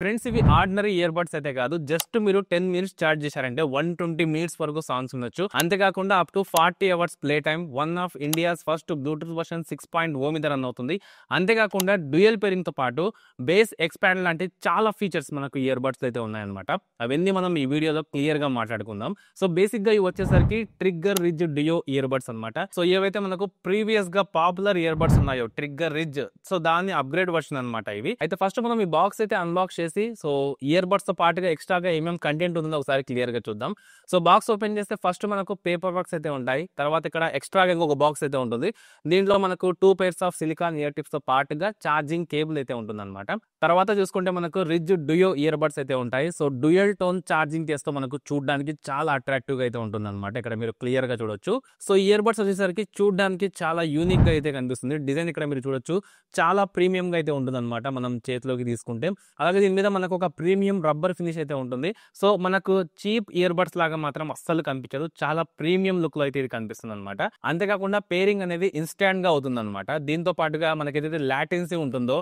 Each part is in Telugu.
ఫ్రెండ్స్ ఇవి ఆర్డినరీ ఇయర్ బడ్స్ అయితే కాదు. జస్ట్ మీరు 10 మినిట్స్ చార్జ్ చేశారంటే 120 మినిట్స్ వరకు సాంగ్స్ వినొచ్చు. అంతేకాకుండా up to 40 hours play time. One of India's first Bluetooth version 6.0 మీద రన్ అవుతుంది. అంతేకాకుండా డ్యూయల్ పేరింగ్ తో పాటు బేస్ ఎక్స్పాండ్ లాంటి చాలా ఫీచర్స్ మనకు ఇయర్ బడ్స్ అయితే ఉన్నాయన్నమాట. అవన్నీ మనం ఈ వీడియోలో క్లియర్ గా మాట్లాడుకుందాం. సో బేసిక్ గా ఇవి వచ్చేసరికి ట్రిగ్గర్ రిజ్ డియో ఇయర్ బడ్స్ అనమాట. సో ఏవైతే మనకు ప్రీవియస్ గా పాపులర్ ఇయర్ బడ్స్ ఉన్నాయో ట్రిగ్గర్ రిజ్, సో దాని అప్గ్రేడ్ వర్షన్ అనమాట ఇవి. అయితే ఫస్ట్ మనం ఈ బాక్స్ అయితే అన్బాక్స్ చేసి సో ఇయర్ బడ్స్ తో పాటుగా ఎక్స్ట్రాగా ఏమేమి కంటెంట్ ఉందో ఒకసారి క్లియర్ గా చూద్దాం. సో బాక్స్ ఓపెన్ చేస్తే ఫస్ట్ మనకు పేపర్ వర్క్స్ అయితే ఉంటాయి. తర్వాత ఇక్కడ ఎక్స్ట్రాగా ఇంకొక బాక్స్ అయితే ఉంటుంది. దీంట్లో మనకు 2 pairs of silicon year tips తో పాటుగా ఛార్జింగ్ కేబుల్ అయితే ఉంటుంది అనమాట. తర్వాత చూసుకుంటే మనకు రిజ్ డుయో ఇయర్ బడ్స్ అయితే ఉంటాయి. సో డ్యూయల్ టోన్ ఛార్జింగ్ చేస్తూ మనకు చూడడానికి చాలా అట్రాక్టివ్ గా అయితే ఉంటుంది అనమాట. ఇక్కడ మీరు క్లియర్ గా చూడొచ్చు. సో ఇయర్ బడ్స్ వచ్చేసరికి చూడడానికి చాలా యూనిక్ గా అయితే కనిపిస్తుంది. డిజైన్ ఇక్కడ మీరు చూడొచ్చు, చాలా ప్రీమియం గా అయితే ఉంటుంది అనమాట మనం చేతిలోకి తీసుకుంటే. అలాగే దీని మీద మనకు ఒక ప్రీమియం రబ్బర్ ఫినిష్ అయితే ఉంటుంది. సో మనకు చీప్ ఇయర్ బడ్స్ లాగా మాత్రం అస్సలు కనిపించదు. చాలా ప్రీమియం లుక్ లో అయితే ఇది కనిపిస్తుంది అనమాట. అంతేకాకుండా పేరింగ్ అనేది ఇన్స్టాంట్ గా అవుతుంది అనమాట. దీంతో పాటుగా మనకైతే లాటెన్సీ ఉంటుందో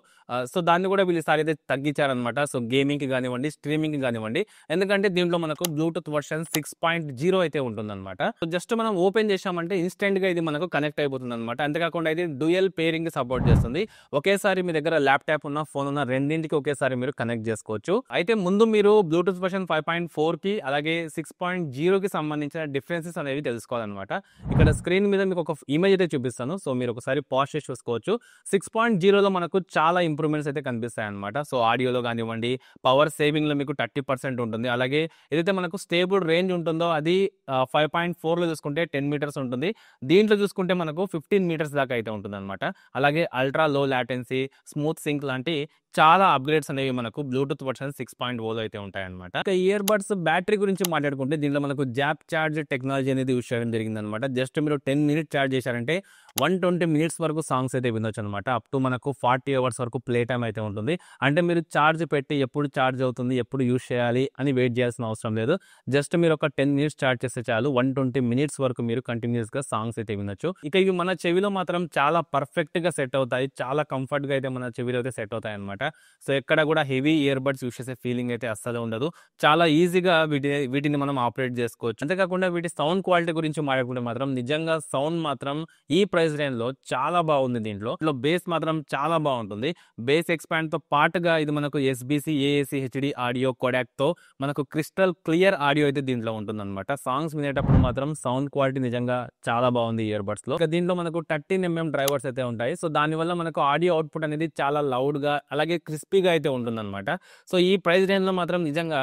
సో దాన్ని కూడా వీళ్ళు ఈసారి అయితే తగ్గించారనమాట. సో గేమింగ్ కి కానివ్వండి, స్ట్రీమింగ్ కి కానివ్వండి, ఎందుకంటే దీంట్లో మనకు బ్లూటూత్ వర్షన్ 6.0 అయితే ఉంటుంది అనమాట. సో జస్ట్ మనం ఓపెన్ చేసామంటే ఇన్స్టెంట్ గా ఇది మనకు కనెక్ట్ అయిపోతుంది అనమాట. అంతేకాకుండా ఇది డ్యూయల్ పేరింగ్ సపోర్ట్ చేస్తుంది. ఒకేసారి మీ దగ్గర ల్యాప్టాప్ ఉన్న ఫోన్ ఉన్న రెండింటికి ఒకేసారి మీరు కనెక్ట్ చేసుకోవచ్చు. అయితే ముందు మీరు బ్లూటూత్ వర్షన్ 5.4 కి అలాగే 6.0 కి సంబంధించిన డిఫరెన్సెస్ అనేవి తెలుసుకోవాలన్నమాట. ఇక్కడ స్క్రీన్ మీద మీకు ఒక ఇమేజ్ అయితే చూపిస్తాను. సో మీరు ఒకసారి పాజ్ చేసి చూసుకోవచ్చు. 6.0లో మనకు చాలా ఇంప్రూవ్మెంట్స్ అయితే కనిపిస్తాయి అనమాట. సో ఆడియోలో కానివ్వండి, పవర్ సేవింగ్ లో మీకు 30% ఉంటుంది. అలాగే ఏదైతే మనకు స్టేబుల్ రేంజ్ ఉంటుందో అది 5.4లో చూసుకుంటే 10 మీటర్స్ ఉంటుంది. దీంట్లో చూసుకుంటే మనకు 15 మీటర్స్ దాకా అయితే ఉంటుంది అనమాట. అలాగే ultra low latency, smooth sync లాంటి చాలా అప్గ్రేడ్స్ అనేవి మనకు బ్లూటూత్ వర్షన్ 6.0లో అయితే ఉంటాయన్నమాట. ఇక ఇయర్ బడ్స్ బ్యాటరీ గురించి మాట్లాడుకుంటే దీంట్లో మనకు జాప్ ఛార్జ్ టెక్నాలజీ అనేది యూస్ చేయడం జరిగింది అనమాట. జస్ట్ మీరు 10 మినిట్స్ ఛార్జ్ చేశారంటే 120 మినిట్స్ వరకు సాంగ్స్ అయితే వినొచ్చు అనమాట. అప్ టు మనకు 40 అవర్స్ వరకు ప్లే టైం అయితే ఉంటుంది. అంటే మీరు ఛార్జ్ పెట్టి ఎప్పుడు ఛార్జ్ అవుతుంది, ఎప్పుడు యూస్ చేయాలి అని వెయిట్ చేయాల్సిన అవసరం లేదు. జస్ట్ మీరు ఒక 10 మినిట్స్ ఛార్జ్ చేస్తే చాలు, 120 మినిట్స్ వరకు మీరు కంటిన్యూస్ గా సాంగ్స్ అయితే వినొచ్చు. ఇక ఇవి మన చెవిలో మాత్రం చాలా పర్ఫెక్ట్ గా సెట్ అవుతాయి. చాలా కంఫర్ట్ గా అయితే మన చెవిలో అయితే సెట్ అవుతాయి అనమాట. సో ఎక్కడ కూడా హెవీ ఇయర్ బడ్స్ యూస్ చేసే ఫీలింగ్ అయితే అస్సలు ఉండదు. చాలా ఈజీగా వీటిని మనం ఆపరేట్ చేసుకోవచ్చు. అంతేకాకుండా వీటి సౌండ్ క్వాలిటీ గురించి మాట్లాడుకుంటే మాత్రం నిజంగా సౌండ్ మాత్రం ఈ ప్రైస్ రేంజ్ లో చాలా బాగుంది. దీంట్లో బేస్ మాత్రం చాలా బాగుంటుంది. బేస్ ఎక్స్పాండ్ తో పాటుగా ఇది మనకు SBC AAC HD audio Kodak తో మనకు క్రిస్టల్ క్లియర్ ఆడియో అయితే దీంట్లో ఉంటుంది అనమాట. సాంగ్స్ వినేటప్పుడు మాత్రం సౌండ్ క్వాలిటీ నిజంగా చాలా బాగుంది ఇయర్ బడ్స్ లో. దీంట్లో మనకు 13mm డ్రైవర్స్ అయితే ఉంటాయి. సో దానివల్ల మనకు ఆడియో అవుట్పుట్ అనేది చాలా లౌడ్ గా అలాగే క్రిస్పీగా అయితే ఉంటుంది అనమాట. సో ఈ ప్రైస్ రేంజ్ లో మాత్రం నిజంగా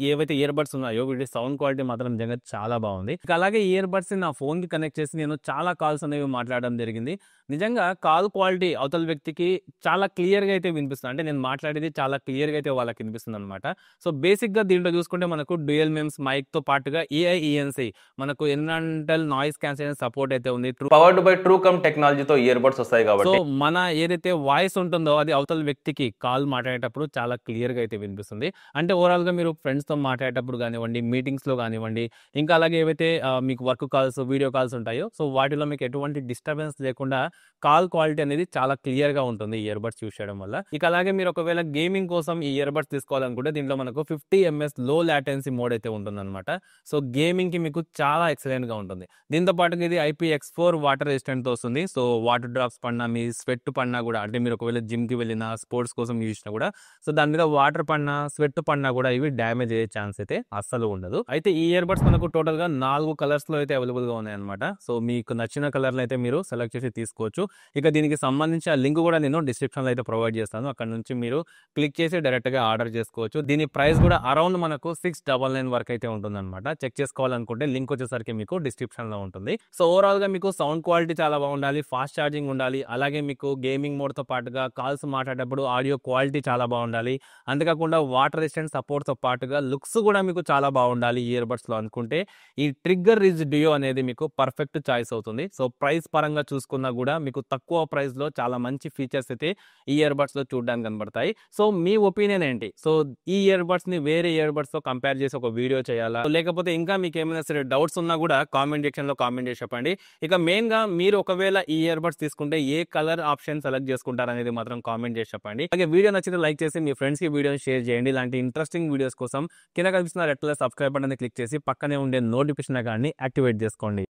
ఏవైతే ఇయర్ బడ్స్ ఉన్నాయో వీటి సౌండ్ క్వాలిటీ మాత్రం నిజంగా చాలా బాగుంది. అలాగే ఇయర్ బడ్స్ నా ఫోన్ కి కనెక్ట్ చేసి నేను చాలా కాల్స్ అనేవి మాట్లాడడం జరిగింది. నిజంగా కాల్ క్వాలిటీ అవతల వ్యక్తికి చాలా క్లియర్ గా అయితే వినిపిస్తుంది. అంటే నేను మాట్లాడేది చాలా క్లియర్ గా అయితే వాళ్ళకి వినిపిస్తుంది అనమాట. సో బేసిక్ గా దీంట్లో చూసుకుంటే మనకు డ్యూయల్ మెమ్స్ మైక్ తో పాటుగా AI-ENC మనకు ఎన్విరాన్మెంటల్ నాయిస్ క్యాన్సిలేషన్ సపోర్ట్ అయితే ఉంది. పవర్డ్ బై ట్రూకమ్ టెక్నాలజీతో ఇయర్ బడ్స్ వస్తాయి కాబట్టి సో మన ఏదైతే వాయిస్ ఉంటుందో అది అవతల వ్యక్తికి కాల్ మాట్లాడేటప్పుడు చాలా క్లియర్ గా అయితే వినిపిస్తుంది. అంటే ఓవరాల్ గా మీరు ఫ్రెండ్స్ తో మాట్లాడేటప్పుడు కానివ్వండి, మీటింగ్స్ లో కానివ్వండి, ఇంకా అలాగే ఏవైతే మీకు వర్క్ కాల్స్, వీడియో కాల్స్ ఉంటాయో సో వాటిలో మీకు ఎటువంటి డిస్టర్బెన్స్ లేకుండా కాల్ క్వాలిటీ అనేది చాలా క్లియర్ గా ఉంటుంది ఇయర్ బడ్స్ యూస్ చేయడం వల్ల. ఇక అలాగే మీరు ఒకవేళ గేమింగ్ కోసం ఈ ఇయర్ బడ్స్ తీసుకోవాలనుకుంటే దీంట్లో మనకు 50 ms లో లాటెన్సీ మోడ్ అయితే ఉంటుంది అనమాట. సో గేమింగ్ కి మీకు చాలా ఎక్సలెంట్ గా ఉంటుంది. దీంతో పాటు ఇది IPX4 వాటర్ రెసిస్టెంట్ తో వస్తుంది. సో వాటర్ డ్రాప్స్ పడినా, మీ స్వెట్ పడినా కూడా, అంటే మీరు ఒకవేళ జిమ్ కి వెళ్ళినా, స్పోర్ట్స్ కోసం యూజ్ చేసినా కూడా సో దాని మీద వాటర్ పడినా, స్వెట్ పడినా కూడా ఇవి డ్యామేజ్ అయ్యే ఛాన్స్ అయితే అస్సలు ఉండదు. అయితే ఈ ఇయర్ బడ్స్ మనకు టోటల్ గా 4 కలర్స్ లో అయితే అవైలబుల్ గా ఉన్నాయన్నమాట. సో మీకు నచ్చిన కలర్ అయితే మీరు సెలెక్ట్ చేసి తీసుకోవచ్చు. ఇక దీనికి సంబంధించిన లింక్ కూడా నేను డిస్క్రిప్షన్ లో అయితే ప్రొవైడ్ చేస్తాను. అక్కడ నుంచి మీరు క్లిక్ చేసి డైరెక్ట్ గా ఆర్డర్ చేసుకోవచ్చు. దీని ప్రైస్ కూడా అరౌండ్ మనకు 699 వరకు అయితే ఉంటుంది అనమాట. చెక్ చేసుకోవాలనుకుంటే లింక్ వచ్చేసరికి మీకు డిస్క్రిప్షన్ లో ఉంటుంది. సో ఓవరాల్ గా మీకు సౌండ్ క్వాలిటీ చాలా బాగుండాలి, ఫాస్ట్ ఛార్జింగ్ ఉండాలి, అలాగే మీకు గేమింగ్ మోడ్ తో పాటుగా కాల్స్ మాట్లాడేటప్పుడు ఆడియో క్వాలిటీ చాలా బాగుండాలి. అంతేకాకుండా వాటర్ రెసిస్టెంట్ సపోర్ట్ తో పాటుగా లుక్స్ కూడా మీకు చాలా బాగుండాలి ఇయర్ బడ్స్ లో అనుకుంటే ఈ ట్రిగ్గర్ రిజ్ డియో అనేది మీకు పర్ఫెక్ట్ చాయిస్ అవుతుంది. సో ప్రైస్ ప్రైస్ పరంగా చూసుకున్నా కూడా మీకు తక్కువ ప్రైస్ లో చాలా మంచి ఫీచర్స్ అయితే ఈ ఇయర్ బడ్స్ లో చూడడానికి కనబడతాయి. సో మీ ఒపీనియన్ ఏంటి? సో ఈ ఇయర్ బడ్స్ ని వేరే ఇయర్ బడ్స్ తో కంపేర్ చేసి ఒక వీడియో చేయాలా, లేకపోతే ఇంకా మీకు ఏమైనా సరే డౌట్స్ ఉన్నా కూడా కామెంట్ సెక్షన్ లో కామెంట్ చేసి చెప్పండి. ఇక మెయిన్ గా మీరు ఒకవేళ ఈ ఇయర్ బడ్స్ తీసుకుంటే ఏ కలర్ ఆప్షన్ సెలెక్ట్ చేసుకుంటారు అనేది మాత్రం కామెంట్ చేసి చెప్పండి. అలాగే వీడియో నచ్చితే లైక్ చేసి మీ ఫ్రెండ్స్ కి వీడియోని షేర్ చేయండి. ఇలాంటి ఇంట్రెస్టింగ్ వీడియోస్ కోసం కింద కనిపిస్తున్న red colour subscribe button click చేసి పక్కనే ఉండే నోటిఫికేషన్ ఐకాన్ని యాక్టివేట్ చేసుకోండి.